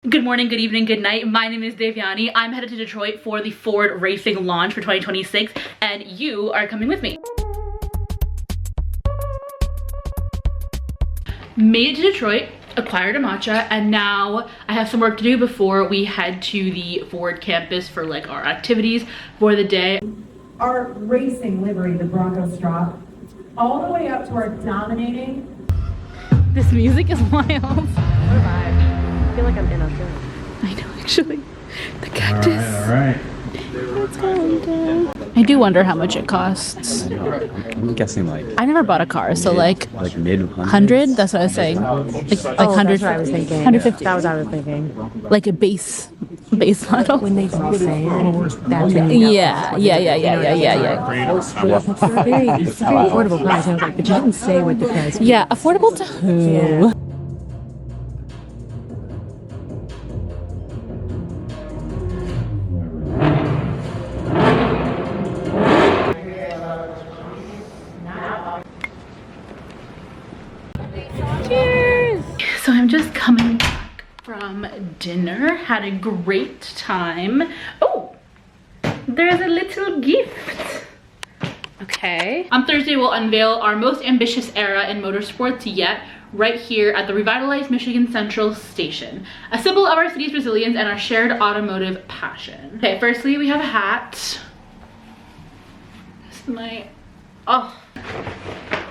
Good morning, good evening, good night. My name is Devyani. I'm headed to Detroit for the Ford Racing launch for 2026, and you are coming with me. Made it to Detroit, acquired a matcha, and now I have some work to do before we head to the Ford campus for like our activities for the day. Our racing livery, the Bronco Straw, all the way up to our dominating. This music is wild. What a vibe. I feel like I'm in a film. I know, actually. The cactus. All right. Let's go. I do wonder how much it costs. I'm guessing like I never bought a car, so like mid 100. That's what I was saying. Like 100. That's what I was thinking. 150. That was what I was thinking. Like a base model. When they say that's Yeah. It's a very affordable price. I was like, but you didn't say what the price was. Yeah, affordable to who? Yeah. Cheers! So I'm just coming back from dinner. Had a great time. Oh, there's a little gift. Okay. On Thursday, we'll unveil our most ambitious era in motorsports yet, right here at the revitalized Michigan Central Station. A symbol of our city's resilience and our shared automotive passion. Okay, firstly, we have a hat. This is my, oh.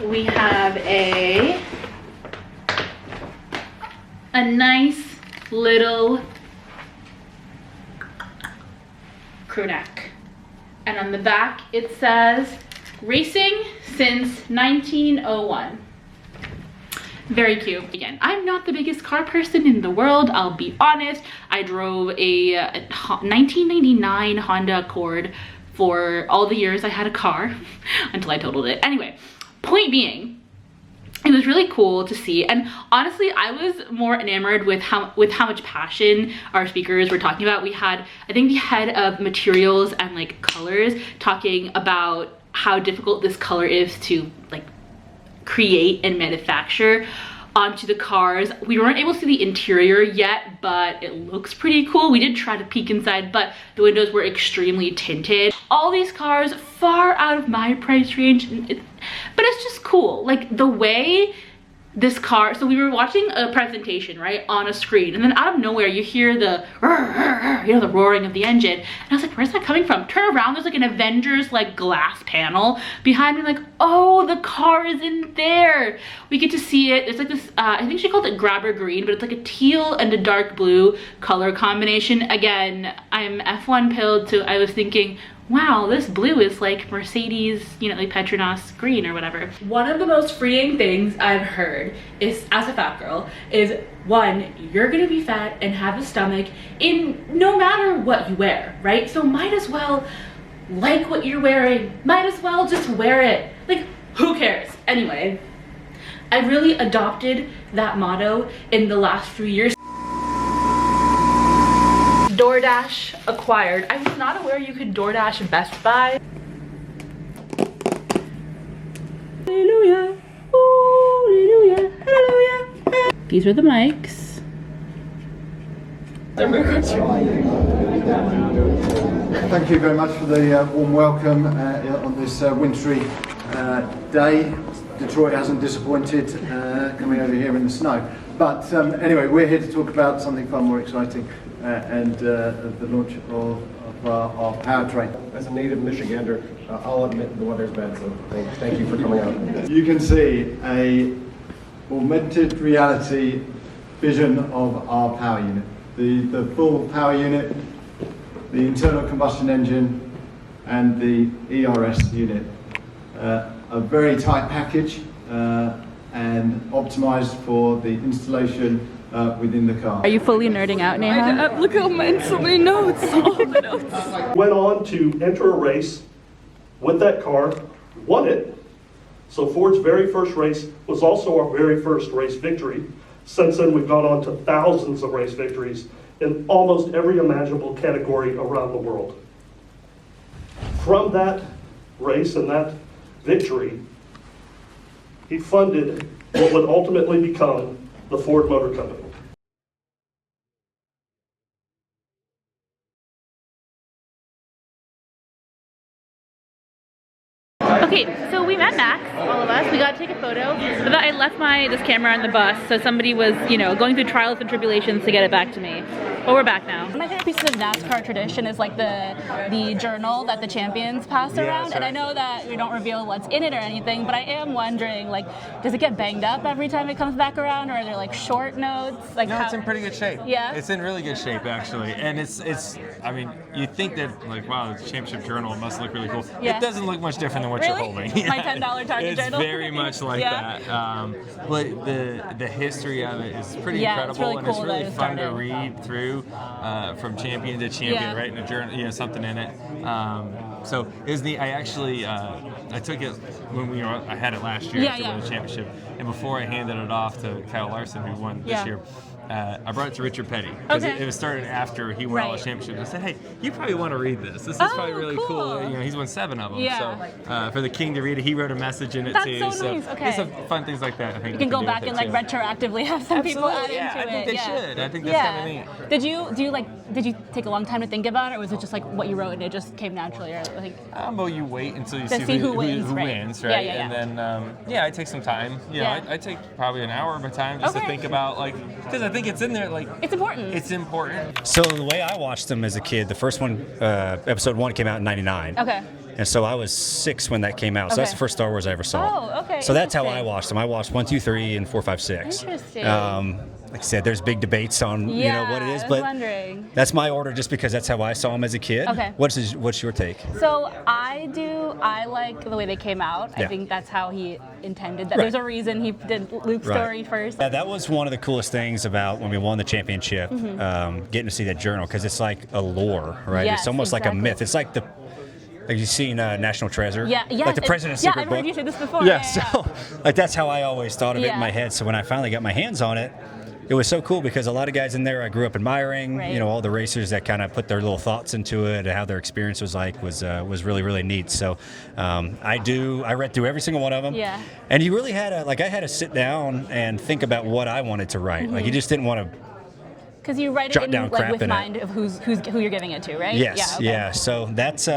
We have a nice little crew neck. And on the back, it says, racing since 1901. Very cute. Again, I'm not the biggest car person in the world, I'll be honest. I drove a 1999 Honda Accord for all the years I had a car until I totaled it. Anyway, point being, it was really cool to see, and honestly I was more enamored with how much passion our speakers were talking about. We had, I think, the head of materials and like colors talking about how difficult this color is to like create and manufacture onto the cars. We weren't able to see the interior yet, but it looks pretty cool. We did try to peek inside, but the windows were extremely tinted. All these cars far out of my price range, but it's just cool. Like the way this car, so we were watching a presentation, right, on a screen, and then out of nowhere you hear the, you know, the roaring of the engine, and I was like, where's that coming from? Turn around, there's like an Avengers like glass panel behind me, like, oh, the car is in there. We get to see it. It's like this, I think she called it grabber green, but it's like a teal and a dark blue color combination. Again, I'm F1 pilled, so I was thinking, wow, this blue is like Mercedes, you know, like Petronas green or whatever. One of the most freeing things I've heard is, as a fat girl, is one, you're gonna be fat and have a stomach in no matter what you wear, right? So might as well like what you're wearing. Might as well just wear it. Like, who cares? Anyway, I really adopted that motto in the last few years. DoorDash acquired. I was not aware you could DoorDash Best Buy. Hallelujah, hallelujah, hallelujah. These are the mics. Thank you very much for the warm welcome on this wintry day. Detroit hasn't disappointed coming over here in the snow. But anyway, we're here to talk about something far more exciting and the launch of our Powertrain. As a native Michigander, I'll admit the weather's bad, so thank you for coming out. You can see a augmented reality vision of our power unit. The full power unit, the internal combustion engine, and the ERS unit. A very tight package and optimized for the installation within the car. Are you fully nerding out, Neha? Look how many, so many notes, all the notes. Went on to enter a race with that car, won it. So Ford's very first race was also our very first race victory. Since then, we've gone on to thousands of race victories in almost every imaginable category around the world. From that race and that victory, he funded what would ultimately become the Ford Motor Company. Okay, so we met Max, all of us. We got to take a photo, but I left this camera on the bus, so somebody was, you know, going through trials and tribulations to get it back to me. But we're back now. My favorite piece of NASCAR tradition is like the journal that the champions pass around, and I know that we don't reveal what's in it or anything, but I am wondering, like, does it get banged up every time it comes back around, or are there like short notes? Like, no, it's in pretty good shape. Yeah? It's in really good shape, actually. And it's I mean, you think that, like, wow, it's a championship journal, it must look really cool. Yeah. It doesn't look much different than what Really? you're holding. My $10 Target journal? It's very much like Yeah. that. But the history of it is pretty Yeah, it's incredible, really and it's cool really that it fun to started. read through from champion to champion, Yeah. right? In a journal, you know, something in it. So it was neat. I actually I took it when I had it last year after winning the championship, and before I handed it off to Kyle Larson, who won this year. I brought it to Richard Petty because it was started after he won all the championships. I said, "Hey, you probably want to read this. This is probably really cool. You know, he's won 7 of them. Yeah. So for the king to read it, he wrote a message in it too. That's so nice. Okay. There's some fun things like that. I think You can go back and like retroactively have some people add into it. I think they should. I think that's kind of neat. Did you take a long time to think about it, or was it just like what you wrote and it just came naturally? Or like, well, you wait until you to see who wins, right? Yeah. And then I take some time. You know, I take probably an hour of my time just to think about, like, because I think it's in there, like. It's important. It's important. So the way I watched them as a kid, the first one, episode 1 came out in '99. Okay. And so I was 6 when that came out. So that's the first Star Wars I ever saw. Oh, okay. So that's how I watched them. I watched 1, 2, 3, and 4, 5, 6. Interesting. Like I said, there's big debates on you know what it is, but that's my order just because that's how I saw them as a kid. Okay. What's your take? So I like the way they came out. I think that's how he intended that. There's a reason he did Luke's story first. Yeah, that was one of the coolest things about when we won the championship, getting to see that journal, because it's like a lore, right? Yes, it's almost like a myth. It's like like you've seen National Treasure? Yeah. Like the President's Secret I've book? heard you say this before. Yeah, so like that's how I always thought of it in my Yeah. head. So when I finally got my hands on it, it was so cool because a lot of guys in there I grew up admiring. You know, all the racers that kind of put their little thoughts into it and how their experience was like was really, really neat. So I read through every single one of them. Yeah. And you really had I had to sit down and think about what I wanted to write. Like you just didn't want to. Because you write it in, like, with mind of who you're giving it to, right? Yes, yeah. So that's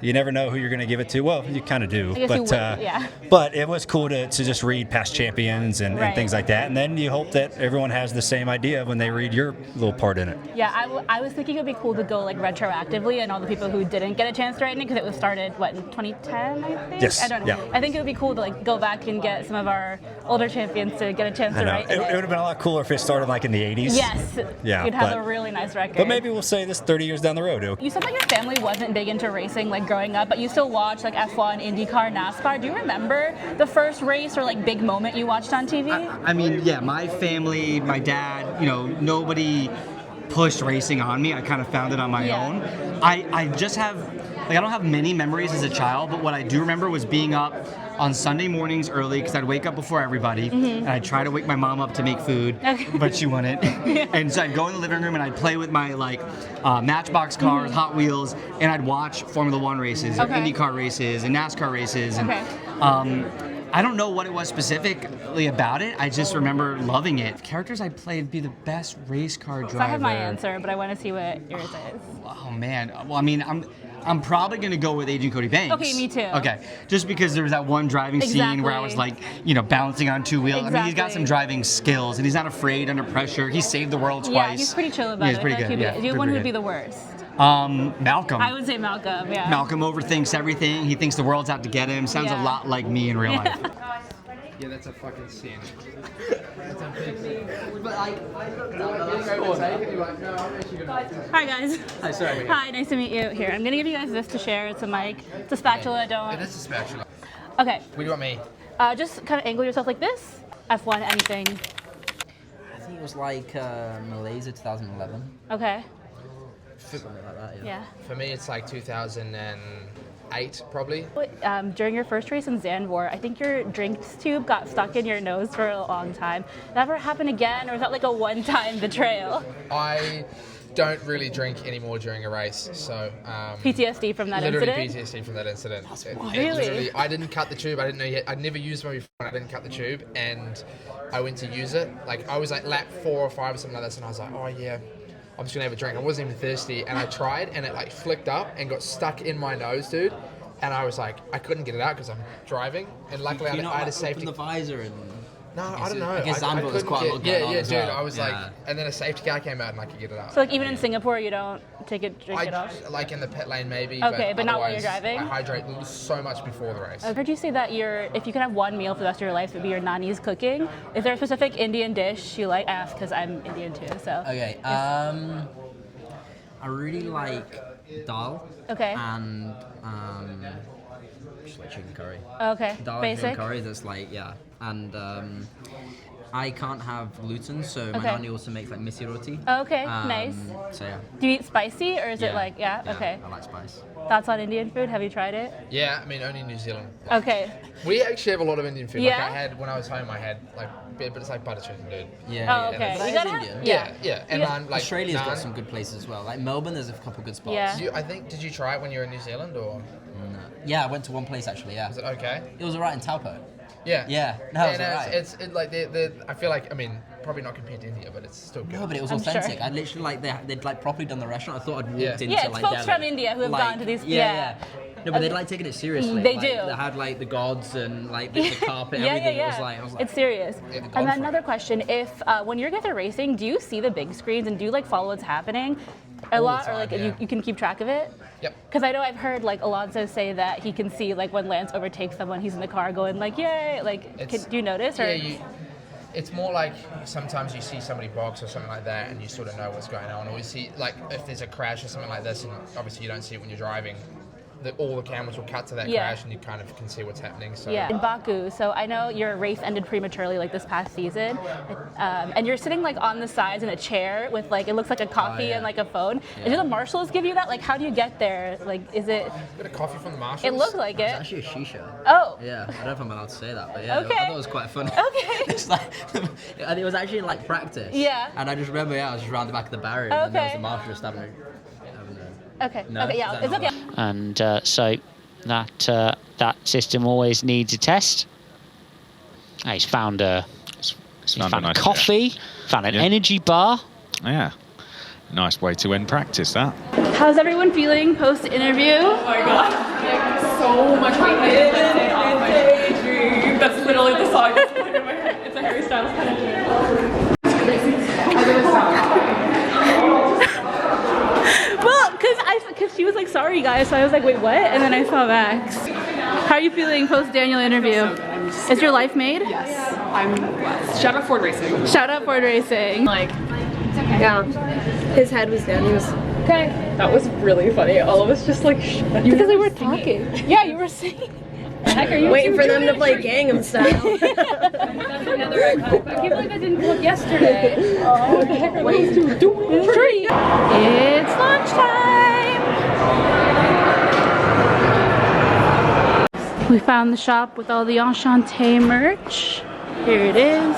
you never know who you're going to give it to. Well, you kind of do, I guess but you would, but it was cool to just read past champions and things like that, and then you hope that everyone has the same idea when they read your little part in it. Yeah, I was thinking it would be cool to go like retroactively and all the people who didn't get a chance to write in it, because it was started in 2010, I think. Yes. I don't know. Yeah. I think it would be cool to like go back and get some of our older champions to get a chance to write. It would have been a lot cooler if it started like in the 80s. Yes. Yeah. You'd have a really nice record. But maybe we'll say this 30 years down the road. You said that your family wasn't big into racing like growing up, but you still watch like F1, IndyCar, NASCAR. Do you remember the first race or like big moment you watched on TV? I mean, yeah, my family, my dad, you know, nobody pushed racing on me. I kind of found it on my own. I just have, like, I don't have many memories as a child, but what I do remember was being up on Sunday mornings early, because I'd wake up before everybody, and I'd try to wake my mom up to make food, but she wouldn't. And so I'd go in the living room and I'd play with my Matchbox cars, Hot Wheels, and I'd watch Formula One races, and IndyCar races, and NASCAR races. And, I don't know what it was specifically about it. I just remember loving it. Characters I played be the best race car driver. So I have my answer, but I want to see what yours is. Oh man. Well, I mean, I'm probably gonna go with Agent Cody Banks. Okay, me too. Okay, just because there was that one driving scene where I was like, you know, balancing on 2 wheels. I mean, he's got some driving skills, and he's not afraid under pressure. He saved the world twice. Yeah, he's pretty chill about it. He's pretty good. Do you want who would be the worst? Malcolm. I would say Malcolm. Yeah. Malcolm overthinks everything. He thinks the world's out to get him. Sounds a lot like me in real life. Yeah, that's a fucking sin. Hi guys. Hi, sorry. Hi, nice to meet you. Here, I'm gonna give you guys this to share. It's a mic. It's a spatula. Don't. It is a spatula. Okay. What do you want me? Just kind of angle yourself like this. F1, anything. I think it was like Malaysia 2011. Okay. Something like that, Yeah. For me, it's like 2008, probably. During your first race in Zandvoort, I think your drinks tube got stuck in your nose for a long time. That ever happen again, or is that like a one-time betrayal? I don't really drink anymore during a race, so... PTSD from that incident? Literally PTSD from that incident. Really? I didn't cut the tube. I didn't know yet. I'd never used one before. I didn't cut the tube, and I went to use it. Like, I was like lap 4 or 5 or something like that, and I was like, oh yeah, I'm just gonna have a drink. I wasn't even thirsty, and I tried, and it like flicked up and got stuck in my nose, dude. and I was like, I couldn't get it out because I'm driving, and luckily I had a safety. Open the visor and. No, I don't know. I guess Zambia was quite a lot yeah, going on yeah, as dude. well. I was like, and then a safety car came out and I could get it out. So like even in Singapore, you don't drink it off? Like in the pit lane maybe. Okay, but not when you're otherwise, driving? I hydrate so much before the race. I've heard you say that if you could have one meal for the rest of your life, it would be your nani's cooking. Is there a specific Indian dish you like? I ask because I'm Indian too, so. Okay, I really like dal. Okay. And just like chicken curry. Okay, Dal and basic. chicken curry, that's like, yeah. And I can't have gluten, so my Okay. nanny also makes like misi roti. Okay, nice. So yeah. Do you eat spicy or is it like, okay. I like spice. Thoughts on Indian food? Have you tried it? Yeah, I mean only New Zealand. Okay. We actually have a lot of Indian food. Yeah? Like I had when I was home, I had like, but it's like butter chicken, dude. Yeah. Oh, okay. That You gotta is have- Indian. Yeah. And then like Australia's got naan. some good places as well. Like Melbourne, there's a couple good spots. Yeah. Did you try it when you were in New Zealand or? Yeah, I went to one place actually. Yeah. Was it okay? It was alright in Taupo. Yeah. Yeah. No, it was alright. It's like I feel like, I mean, probably not compared to India, but it's still good. No, but it was I'm authentic. sure. I literally like they'd like properly done the restaurant. I thought I'd walked into Yeah, it's like folks Delhi. from India who have Like, gone to these. Yeah. No, but they'd like taken it seriously. They like, do. They had like the gods and like the carpet, Yeah, everything. yeah. It was like, I was like, It's serious. Yeah, gone And then for another it. question: if when you guys are racing, do you see the big screens and do you like follow what's happening a All lot, the or like time, yeah. you can keep track of it? Yep. Because I know I've heard like Alonso say that he can see like when Lance overtakes someone, he's in the car going like, "Yay!" Like, do you notice? Or Yeah, it's more like sometimes you see somebody box or something like that and you sort of know what's going on. Or you see, like, if there's a crash or something like this, and obviously you don't see it when you're driving, all the cameras will cut to that Yeah. crash and you kind of can see what's happening. So Yeah, in Baku. So I know your race ended prematurely like this past season, and you're sitting like on the sides in a chair with like it looks like a coffee and like a phone. And do the marshals give you that? Like, how do you get there? Like, is it? A bit of coffee from the marshals. It looked like it's it. actually a shisha. Oh. Yeah, I don't know if I'm allowed to say that, but yeah, Okay. I thought it was quite funny. Okay. It's like, and it was actually like practice. Yeah. And I just remember, I was just around the back of the barrier, and there was Okay. the marshal just having Okay. No? Okay. Yeah. Is that It's not okay. And so that system always needs a test. He's found a nice coffee, found an energy bar. Yeah, nice way to end practice, that. How's everyone feeling post interview? Oh my god, So much weight lifted off my daydream. That's literally the song that's playing in my head. It's a Harry Styles kind of dream. Well, because she was like, sorry guys, so I was like, wait, what? And then I saw Max. How are you feeling post Daniel interview? Is your life made? Yes, I'm blessed. Shout out Ford Racing. Shout out Ford Racing. Like, yeah, his head was down. He was okay. That was really funny. All of us just like because we were talking. Yeah, you were singing. Heck, are you waiting for them to play Gangnam Style? I can't believe I didn't look yesterday. Oh, what the heck are those two doing? It's lunchtime. We found the shop with all the Enchanté merch. Here it is.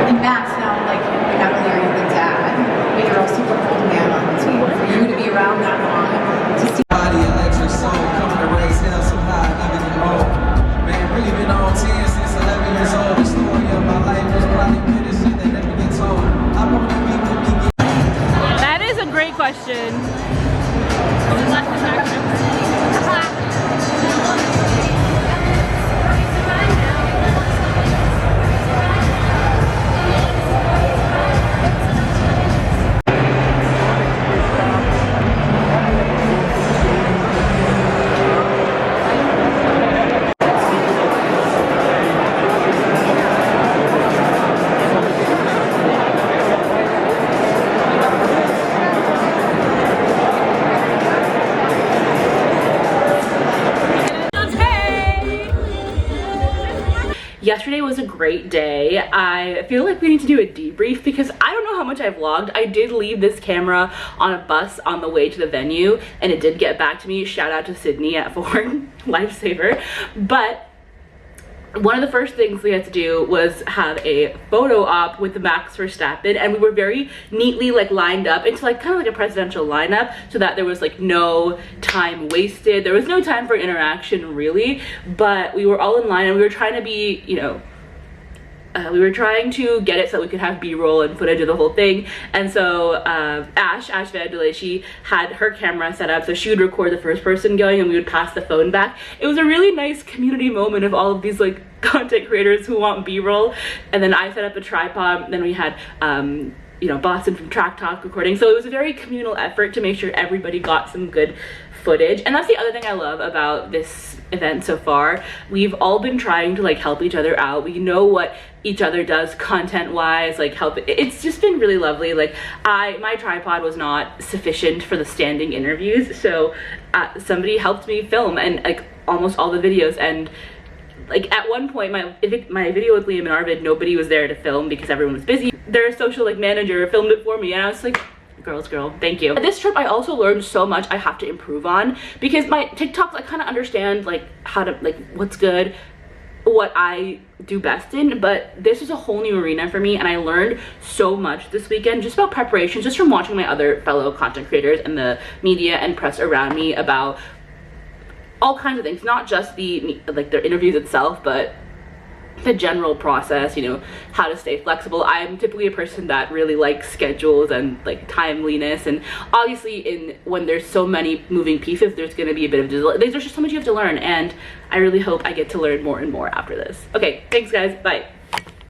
And Max, now, like, not only are you the dad, but you're also the old man on the team. For you to be around that long, to see body electric soul, coming to raise hell so high, living in home. Man, really been on 10 since 11 years old. The story of my life was probably good shit that never gets told. I want to be the beginning. That is a great question. Yesterday was a great day. I feel like we need to do a debrief because I don't know how much I vlogged. I did leave this camera on a bus on the way to the venue and it did get back to me. Shout out to Sydney at Ford, lifesaver. But one of the first things we had to do was have a photo op with Max Verstappen, and we were very neatly like lined up into like kind of like a presidential lineup so that there was like no time wasted. There was no time for interaction really, but we were all in line and we were trying to be, you know, we were trying to get it so that we could have B-roll and footage of the whole thing. And so Ash Vandalay, she had her camera set up so she would record the first person going and we would pass the phone back. It was a really nice community moment of all of these like content creators who want B-roll. And then I set up a tripod. Then we had you know, Boston from Track Talk recording. So it was a very communal effort to make sure everybody got some good footage. And that's the other thing I love about this event so far. We've all been trying to like help each other out. We know what each other does content wise, like help. It's just been really lovely. Like my tripod was not sufficient for the standing interviews, so somebody helped me film and like almost all the videos. And like at one point my video with Liam and Arvid, nobody was there to film because everyone was busy. Their social like manager filmed it for me and I was like, girl, thank you. This trip I also learned so much I have to improve on, because my TikToks I kind of understand like how to like what's good, what I do best in, but this is a whole new arena for me and I learned so much this weekend just about preparation, just from watching my other fellow content creators and the media and press around me about all kinds of things, not just the like their interviews itself, but the general process, you know, how to stay flexible. I'm typically a person that really likes schedules and like timeliness, and obviously when there's so many moving pieces, there's going to be a bit of delay. There's just so much you have to learn, and I really hope I get to learn more and more after this. Okay, thanks guys, bye.